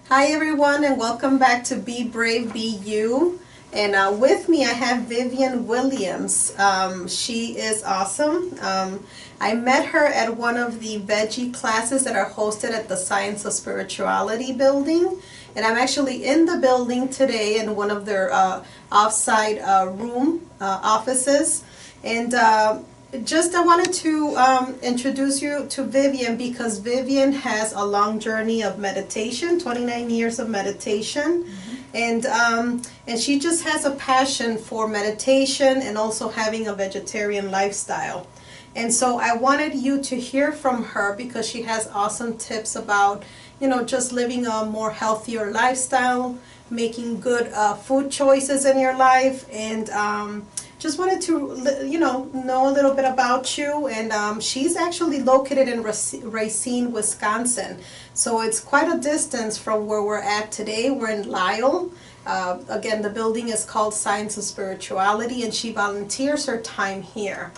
Hi everyone, and welcome back to Be Brave, Be You. And with me I have Vivian Williams. She is awesome. I met her at one of the veggie classes that are hosted at the Science of Spirituality building. And I'm actually in the building today in one of their offsite room offices. And I wanted to introduce you to Vivian because Vivian has a long journey of meditation, 29 years of meditation. And she just has a passion for meditation and also having a vegetarian lifestyle. And so I wanted you to hear from her because she has awesome tips about, just living a more healthier lifestyle, making good food choices in your life, and just wanted to, know a little bit about you. And she's actually located in Racine, Wisconsin. So it's quite a distance from where we're at today. We're in Lisle. Again, the building is called Science of Spirituality, and she volunteers her time here.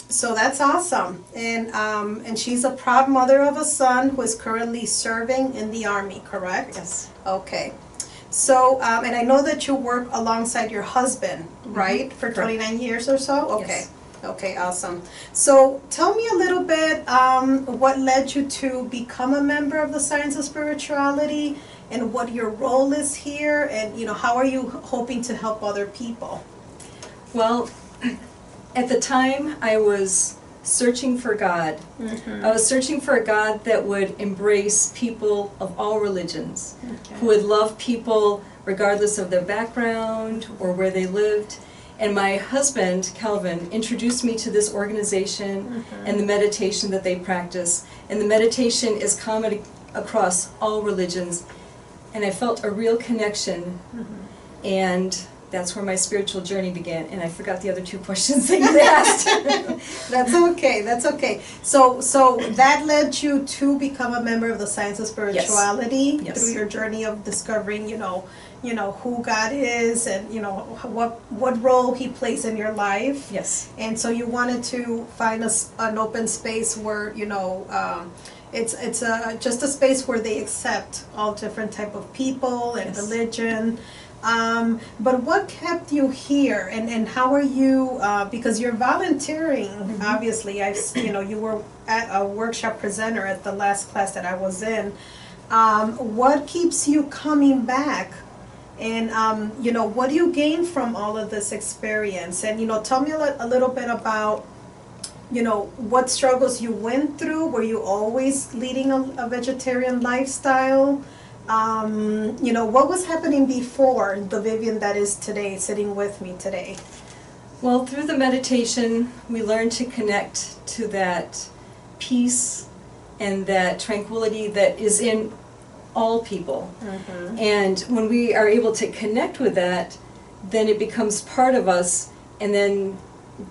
So that's awesome. And she's a proud mother of a son who is currently serving in the Army, correct? Yes. Okay. So, and I know that you work alongside your husband, right? For 29 years or so? Okay. Yes. Okay, awesome. So tell me a little bit what led you to become a member of the Science of Spirituality and what your role is here, and how are you hoping to help other people? Well, at the time I was searching for God. I was searching for a God that would embrace people of all religions, who would love people regardless of their background or where they lived. And my husband, Calvin, introduced me to this organization and the meditation that they practice. And the meditation is common across all religions. And I felt a real connection. And that's where my spiritual journey began. And I forgot the other two questions that you asked. That's okay, that's okay. So that led you to become a member of the Science of Spirituality through your journey of discovering, who God is and, what role He plays in your life. Yes. And so you wanted to find an open space where, it's just a space where they accept all different type of people and religion. But what kept you here, and how are you, because you're volunteering, obviously, you were at a workshop presenter at the last class that I was in. What keeps you coming back? And, what do you gain from all of this experience? And, tell me a little bit about, what struggles you went through. Were you always leading a vegetarian lifestyle? What was happening before the Vivian that is today, sitting with me today? Well, through the meditation, we learn to connect to that peace and that tranquility that is in all people. And when we are able to connect with that, then it becomes part of us, and then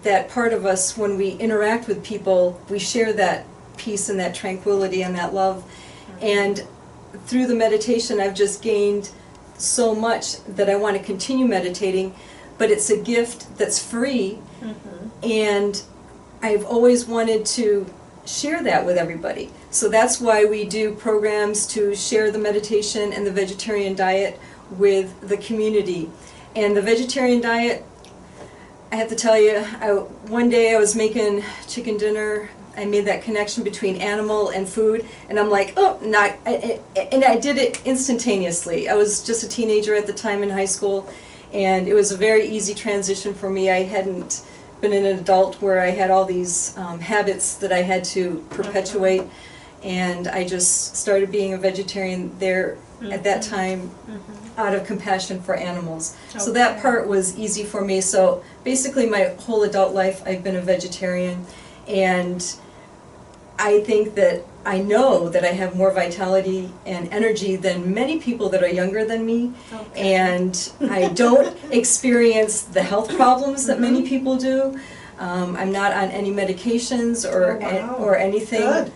that part of us, when we interact with people, we share that peace and that tranquility and that love. And through the meditation, I've just gained so much that I want to continue meditating, but it's a gift that's free, and I've always wanted to share that with everybody. So that's why we do programs to share the meditation and the vegetarian diet with the community. And the vegetarian diet, I have to tell you, one day I was making chicken dinner. I made that connection between animal and food, and I'm like, and I did it instantaneously. I was just a teenager at the time in high school, and it was a very easy transition for me. I hadn't been an adult where I had all these habits that I had to perpetuate, and I just started being a vegetarian there at that time out of compassion for animals. So that part was easy for me. So basically my whole adult life I've been a vegetarian, and I think that I know that I have more vitality and energy than many people that are younger than me, and I don't experience the health problems that many people do. I'm not on any medications or anything. Good.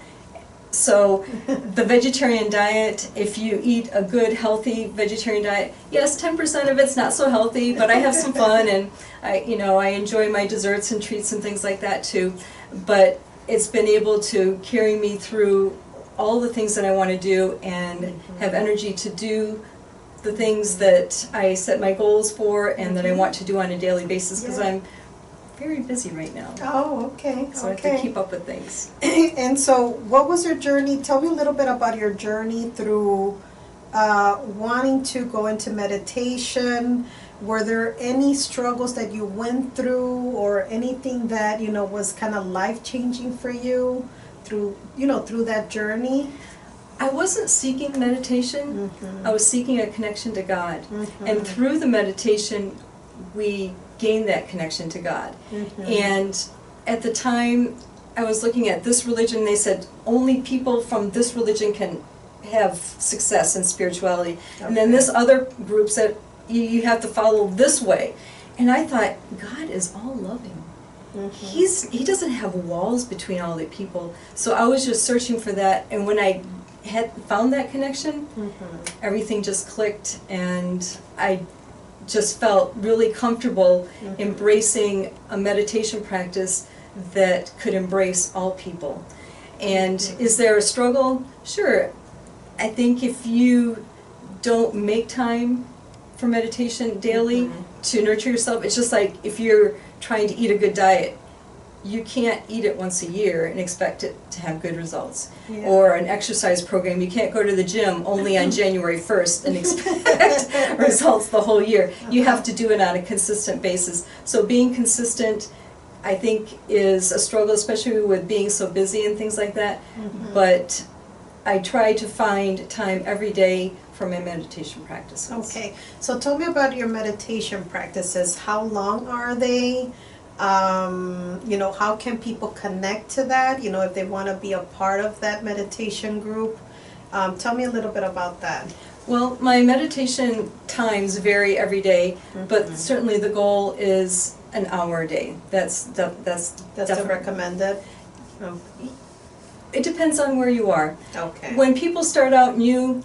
So the vegetarian diet, if you eat a good, healthy vegetarian diet, yes, 10% of it's not so healthy, but I have some fun, and I enjoy my desserts and treats and things like that too. But it's been able to carry me through all the things that I want to do and have energy to do the things that I set my goals for and that I want to do on a daily basis, because I'm very busy right now. Oh, okay. So I have to keep up with things. And so what was your journey? Tell me a little bit about your journey through wanting to go into meditation. Were there any struggles that you went through, or anything that, you know, was kind of life-changing for you through, you know, through that journey? I wasn't seeking meditation. I was seeking a connection to God. And through the meditation, we gained that connection to God. And at the time, I was looking at this religion, they said only people from this religion can have success in spirituality. And then this other group said you have to follow this way. And I thought, God is all loving. He doesn't have walls between all the people. So I was just searching for that, and when I had found that connection, everything just clicked, and I just felt really comfortable embracing a meditation practice that could embrace all people. And is there a struggle? Sure. I think if you don't make time for meditation daily to nurture yourself, it's just like if you're trying to eat a good diet. You can't eat it once a year and expect it to have good results. Or an exercise program, you can't go to the gym only on January 1st and expect results the whole year. You have to do it on a consistent basis. So being consistent, I think, is a struggle, especially with being so busy and things like that. But I try to find time every day for my meditation practices. Okay, so tell me about your meditation practices. How long are they? You know, how can people connect to that? You know, if they want to be a part of that meditation group. Tell me a little bit about that. Well, my meditation times vary every day, but certainly the goal is an hour a day. That's the recommended. Oh. It depends on where you are. Okay. When people start out new,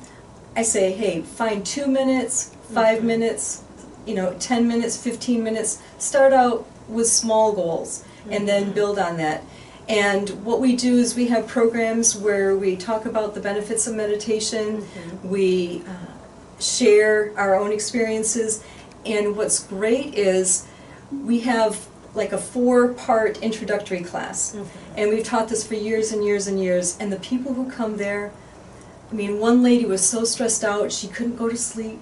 I say, hey, find 2 minutes, 5 minutes, 10 minutes, 15 minutes. Start out with small goals and then build on that. And what we do is we have programs where we talk about the benefits of meditation, we share our own experiences, and what's great is we have like a 4-part introductory class. And we've taught this for years and years and years, and the people who come there, I mean, one lady was so stressed out she couldn't go to sleep.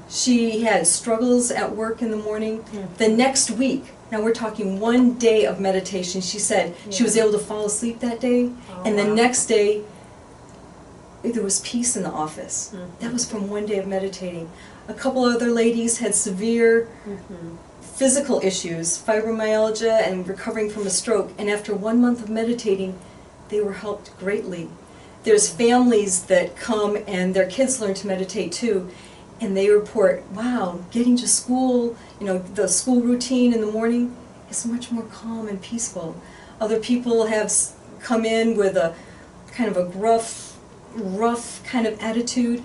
She had struggles at work in the morning. The next week, now we're talking 1 day of meditation, she said she was able to fall asleep that day, and the next day there was peace in the office. That was from 1 day of meditating. A couple other ladies had severe physical issues, fibromyalgia and recovering from a stroke, and after 1 month of meditating, they were helped greatly. There's families that come and their kids learn to meditate too, and they report, wow, getting to school, the school routine in the morning is much more calm and peaceful. Other people have come in with a kind of a rough kind of attitude,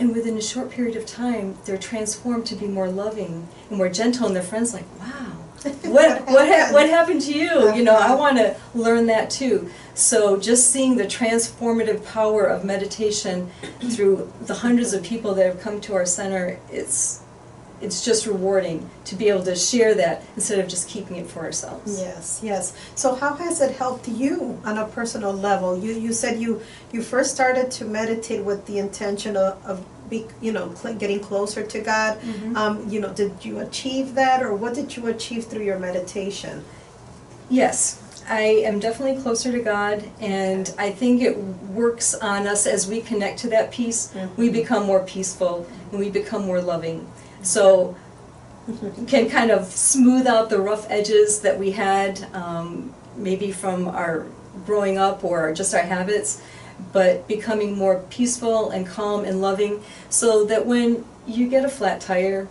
and within a short period of time, they're transformed to be more loving and more gentle, and their friends like, wow, what happened to you? I want to learn that too. So just seeing the transformative power of meditation through the hundreds of people that have come to our center, it's just rewarding to be able to share that instead of just keeping it for ourselves. Yes. So how has it helped you on a personal level? You said you first started to meditate with the intention of getting closer to God. Did you achieve that, or what did you achieve through your meditation? Yes. I am definitely closer to God, and I think it works on us as we connect to that peace. We become more peaceful, and we become more loving. So can kind of smooth out the rough edges that we had, maybe from our growing up or just our habits, but becoming more peaceful and calm and loving, so that when you get a flat tire,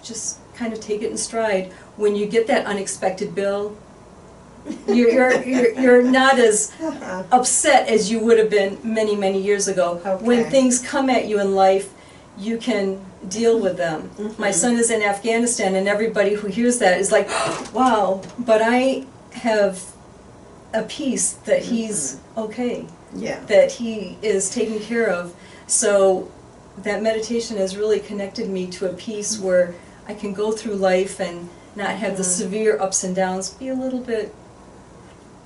just kind of take it in stride. When you get that unexpected bill, you're not as upset as you would have been many years ago. When things come at you in life, you can deal with them. My son is in Afghanistan, and everybody who hears that is like, wow. But I have a peace that he's okay, Yeah. that he is taken care of. So that meditation has really connected me to a peace where I can go through life and not have the severe ups and downs, be a little bit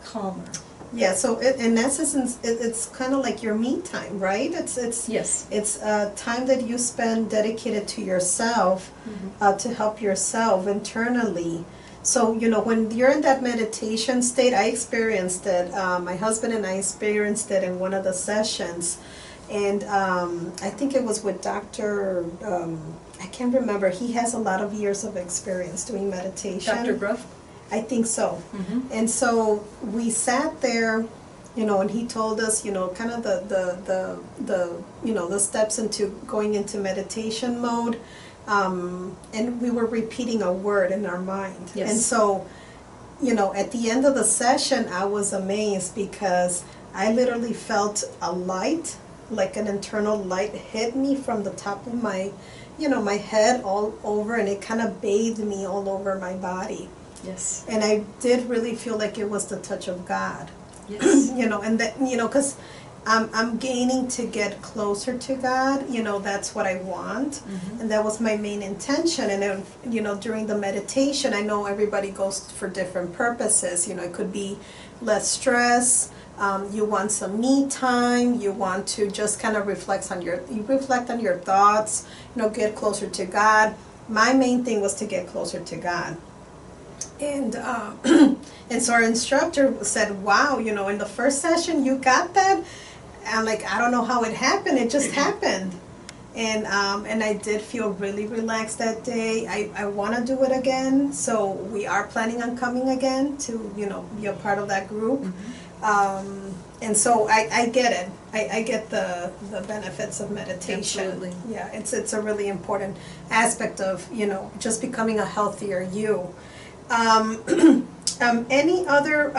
calmer. Yeah, so in essence, it's kind of like your me time, right? Yes. It's time that you spend dedicated to yourself, to help yourself internally. So, you know, when you're in that meditation state, I experienced it, my husband and I experienced it in one of the sessions. And I think it was with Dr. I can't remember. He has a lot of years of experience doing meditation. Dr. Gruff? I think so. And so we sat there, you know, and he told us, you know, kind of the you know, the steps into going into meditation mode. And we were repeating a word in our mind. Yes. And so, you know, at the end of the session, I was amazed because I literally felt a light, like an internal light hit me from the top of my, you know, my head all over, and it kind of bathed me all over my body. Yes. And I did really feel like it was the touch of God. Yes. You know, and that, you know, because I'm gaining to get closer to God, you know, that's what I want. And that was my main intention. And then, you know, during the meditation, I know everybody goes for different purposes. You know, it could be less stress. You want some me time. You want to just kind of reflect on your thoughts, you know, get closer to God. My main thing was to get closer to God. And and so our instructor said, wow, you know, in the first session you got that. I'm like, I don't know how it happened. It just happened. And I did feel really relaxed that day. I want to do it again. So we are planning on coming again to, you know, be a part of that group. And so I get it. I get the benefits of meditation. Absolutely. Yeah, it's a really important aspect of, you know, just becoming a healthier you. Any other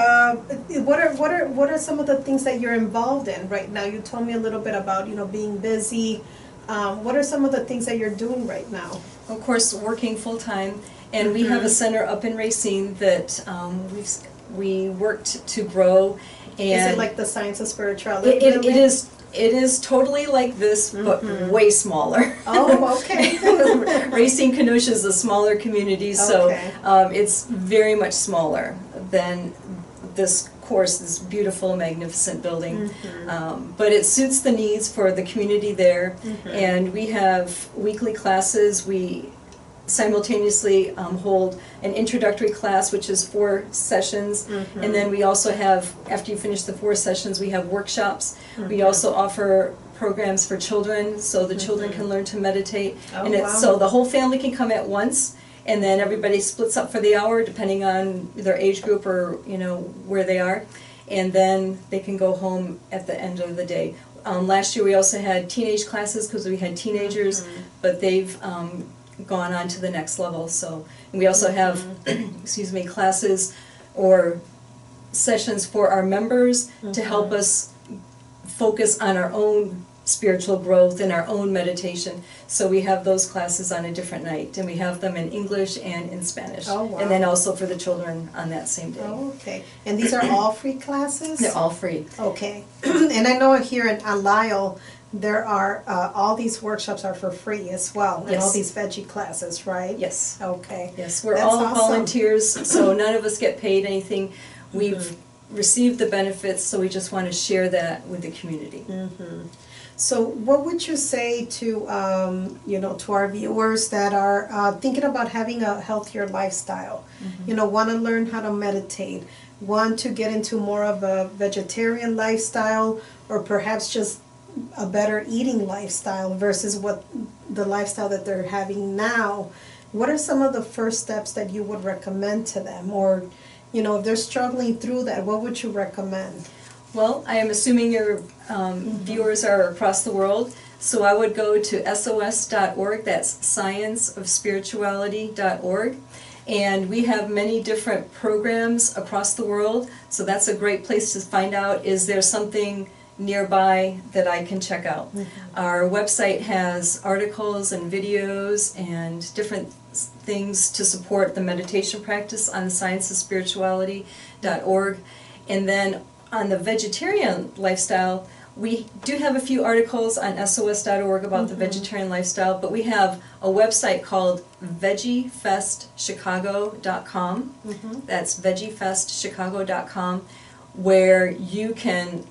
what are some of the things that you're involved in right now? You told me a little bit about, you know, being busy. What are some of the things that you're doing right now? Of course, working full-time, and we have a center up in Racine that we worked to grow. And is it like the Science of Spirituality? It is totally like this, but way smaller. Oh, okay. Racine, Kenosha is a smaller community, so it's very much smaller than this course, this beautiful, magnificent building. But it suits the needs for the community there, and we have weekly classes. We simultaneously hold an introductory class, which is 4 sessions, and then we also have, after you finish the 4 sessions, we have workshops. We also offer programs for children, so the children can learn to meditate, and so the whole family can come at once, and then everybody splits up for the hour depending on their age group or, you know, where they are, and then they can go home at the end of the day. Last year we also had teenage classes because we had teenagers, but they've gone on to the next level. So, and we also have excuse me, classes or sessions for our members to help us focus on our own spiritual growth and our own meditation. So we have those classes on a different night, and we have them in English and in Spanish. Oh, wow. And then also for the children on that same day. Oh, okay. And these are all free classes? They're all free. Okay. And I know here in Lisle, there are, all these workshops are for free as well, and all these veggie classes, right? Yes. Okay. Yes, we're That's all awesome. volunteers, so none of us get paid anything. We've received the benefits, so we just want to share that with the community. So what would you say to, you know, to our viewers that are thinking about having a healthier lifestyle? You know, want to learn how to meditate, want to get into more of a vegetarian lifestyle, or perhaps just a better eating lifestyle versus what the lifestyle that they're having now. What are some of the first steps that you would recommend to them? Or, you know, if they're struggling through that, what would you recommend? Well, I am assuming your viewers are across the world, so I would go to sos.org, that's scienceofspirituality.org, and we have many different programs across the world, so that's a great place to find out, is there something nearby that I can check out. Our website has articles and videos and different things to support the meditation practice on scienceofspirituality.org. And then on the vegetarian lifestyle, we do have a few articles on SOS.org about the vegetarian lifestyle, but we have a website called VeggieFestChicago.com. That's VeggieFestChicago.com, where you can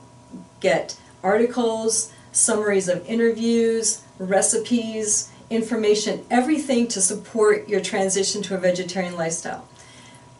get articles, summaries of interviews, recipes, information, everything to support your transition to a vegetarian lifestyle.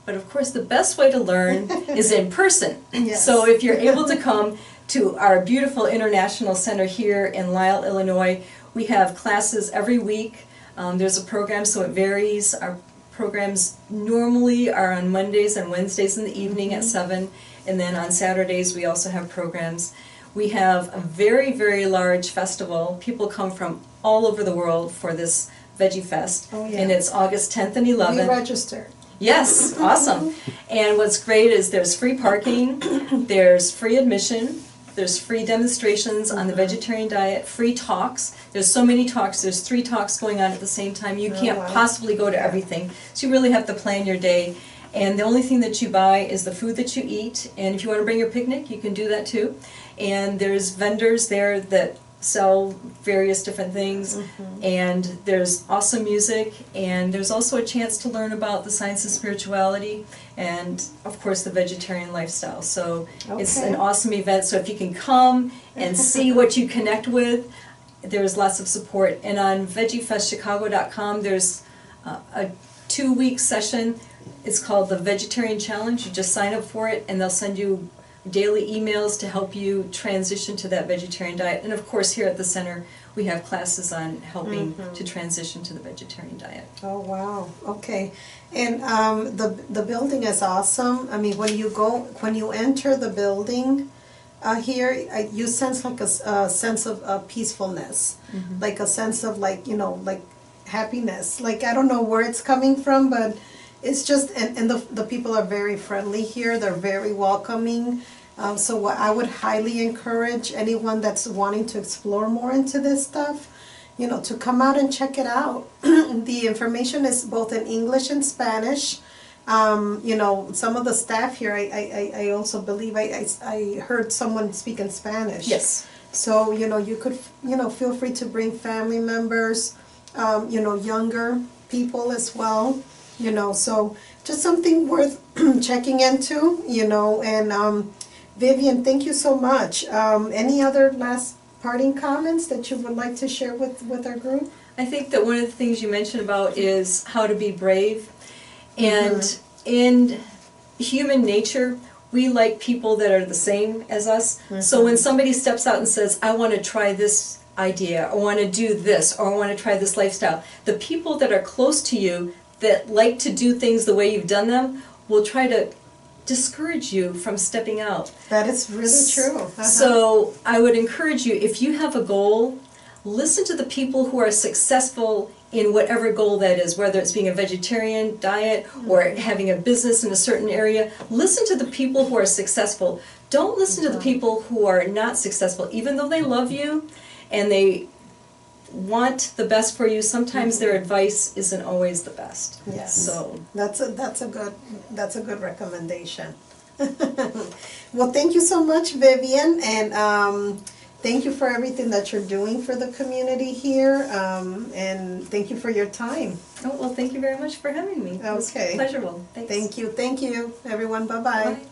But of course, the best way to learn is in person. Yes. So if you're able to come to our beautiful International Center here in Lisle, Illinois, we have classes every week. There's a program, so it varies. Our programs normally are on Mondays and Wednesdays in the evening at 7, and then on Saturdays we also have programs. We have a very, very large festival. People come from all over the world for this Veggie Fest, and it's August 10th and 11th. We registered. Yes, awesome. And what's great is there's free parking, there's free admission, there's free demonstrations on the vegetarian diet, free talks. There's so many talks, there's 3 talks going on at the same time. You can't possibly go to everything, so you really have to plan your day. And the only thing that you buy is the food that you eat, and if you want to bring your picnic, you can do that too. And there's vendors there that sell various different things, and there's awesome music, and there's also a chance to learn about the science of spirituality, and of course the vegetarian lifestyle. So it's an awesome event, so if you can come and see what you connect with, there's lots of support. And on VeggieFestChicago.com there's a 2-week session. It's called the Vegetarian Challenge. You just sign up for it and they'll send you daily emails to help you transition to that vegetarian diet. And of course here at the center we have classes on helping to transition to the vegetarian diet. Oh wow, okay. And the building is awesome. I mean, when you enter the building here, you sense like a sense of peacefulness, like a sense of like happiness. Like I don't know where it's coming from, but it's just, and the people are very friendly here. They're very welcoming. So what I would highly encourage anyone that's wanting to explore more into this stuff, to come out and check it out. The information is both in English and Spanish. Some of the staff here, I also believe I heard someone speak in Spanish. Yes. So, you could, feel free to bring family members, younger people as well. So just something worth checking into, and Vivian, thank you so much. Any other last parting comments that you would like to share with our group? I think that one of the things you mentioned about is how to be brave. And in human nature, we like people that are the same as us. So when somebody steps out and says, I want to try this idea, or want to do this, or I want to try this lifestyle, the people that are close to you that like to do things the way you've done them will try to discourage you from stepping out. That is really true. So I would encourage you, if you have a goal, listen to the people who are successful in whatever goal that is, whether it's being a vegetarian diet or having a business in a certain area. Listen to the people who are successful. Don't listen to the people who are not successful, even though they love you and they want the best for you. Sometimes their advice isn't always the best. Yes. So that's a good recommendation. Well, thank you so much, Vivian, and thank you for everything that you're doing for the community here, and thank you for your time. Oh, well, thank you very much for having me. Okay. It was pleasurable. Thanks. Thank you, everyone. Bye-bye. Bye.